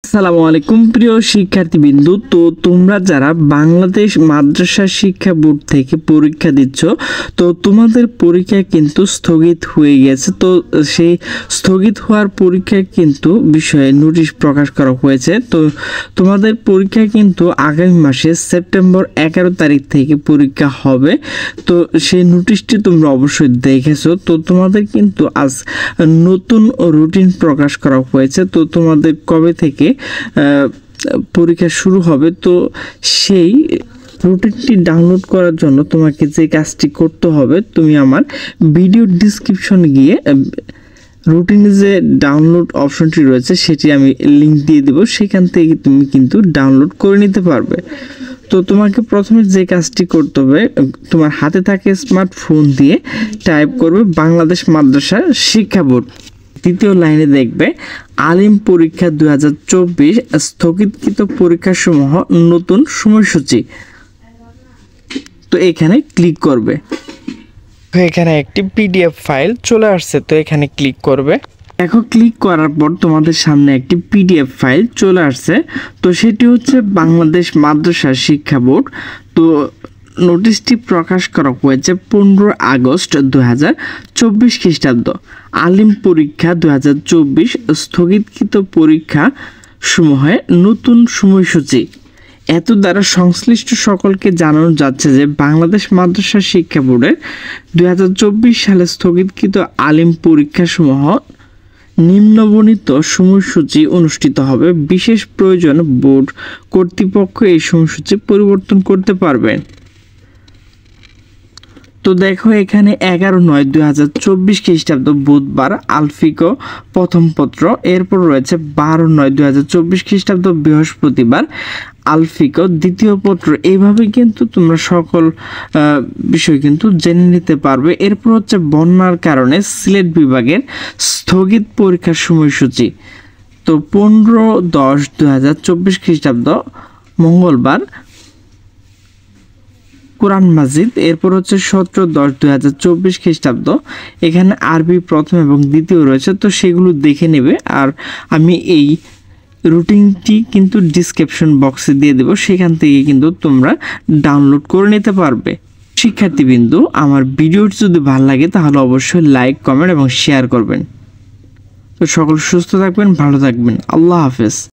আসসালামু আলাইকুম প্রিয় শিক্ষার্থীবৃন্দু। তো তোমরা যারা বাংলাদেশ মাদ্রাসা শিক্ষা বোর্ড থেকে পরীক্ষা দিচ্ছ, তো তোমাদের পরীক্ষা কিন্তু স্থগিত হয়ে গেছে। তো সেই স্থগিত হওয়ার পরীক্ষা কিন্তু বিষয়ে নোটিশ প্রকাশ করা হয়েছে। তো তোমাদের পরীক্ষা কিন্তু আগামী মাসে সেপ্টেম্বর 11 তারিখ থেকে পরীক্ষা হবে। তো সেই নোটিশটি তোমরা অবশ্যই দেখেছো। তো তোমাদের কিন্তু আজ নতুন রুটিন প্রকাশ করা হয়েছে। তো তোমাদের কবে থেকে পরীক্ষা শুরু হবে, তো সেই রুটিনটি ডাউনলোড করার জন্য তোমাকে যে কাজটি করতে হবে, তুমি আমার ভিডিও ডিসক্রিপশনে গিয়ে রুটিনে যে ডাউনলোড অপশনটি রয়েছে সেটি আমি লিঙ্ক দিয়ে দেব, সেখান থেকে তুমি কিন্তু ডাউনলোড করে নিতে পারবে। তো তোমাকে প্রথমে যে কাজটি করতে হবে, তোমার হাতে থাকে স্মার্টফোন দিয়ে টাইপ করবে বাংলাদেশ মাদ্রাসা শিক্ষা বোর্ড। দ্বিতীয় লাইনে দেখবে আলিম পরীক্ষা 2024 স্থগিতকৃত পরীক্ষাসমূহ নতুন সময়সূচি। তো এখানে ক্লিক করবে। এখানে একটি পিডিএফ ফাইল চলে আসছে, তো এখানে ক্লিক করবে। দেখো, ক্লিক করার পর তোমাদের সামনে একটি পিডিএফ ফাইল চলে আসছে। তো সেটি হচ্ছে বাংলাদেশ মাদ্রাসা শিক্ষা বোর্ড। তো নোটিশটি প্রকাশ করা হয়েছে 15 আগস্ট 2024 খ্রিস্টাব্দ। আলিম পরীক্ষা 2024 স্থগিতকৃত পরীক্ষা সমূহে নতুন সময়সূচি। এত দ্বারা সংশ্লিষ্ট সকলকে জানানো যাচ্ছে যে বাংলাদেশ মাদ্রাসা শিক্ষা বোর্ডের 2024 সালে স্থগিতকৃত আলিম পরীক্ষাসমূহ নিম্নবর্ণিত সময়সূচি অনুষ্ঠিত হবে। বিশেষ প্রয়োজন বোর্ড কর্তৃপক্ষ এই সময়সূচি পরিবর্তন করতে পারবেন। তো দেখো, এখানে 11/9/2024 খ্রিস্টাব্দ বুধবার আলফিকো প্রথম পত্র, এরপর রয়েছে 12/9/2024 খ্রিস্টাব্দ বৃহস্পতিবার আলফিকো দ্বিতীয় পত্র। এইভাবে কিন্তু তোমরা সকল বিষয় কিন্তু জেনে নিতে পারবে। এরপর হচ্ছে বন্যার কারণে সিলেট বিভাগের স্থগিত পরীক্ষার সময়সূচি। তো 15/10/2024 খ্রিস্টাব্দ মঙ্গলবার কোরআন মাজিদ। এরপর হচ্ছে 17/10/2024 খ্রিস্টাব্দ। এখানে আরবি প্রথম এবং দ্বিতীয় রয়েছে, তো সেগুলো দেখে নেবে। আর আমি এই রুটিনটি কিন্তু ডিসক্রিপশন বক্সে দিয়ে দেবো, সেখান থেকে কিন্তু তোমরা ডাউনলোড করে নিতে পারবে। শিক্ষার্থীবৃন্দু, আমার ভিডিওটি যদি ভালো লাগে তাহলে অবশ্যই লাইক, কমেন্ট এবং শেয়ার করবেন। তো সকল সুস্থ থাকবেন, ভালো থাকবেন। আল্লাহ হাফেজ।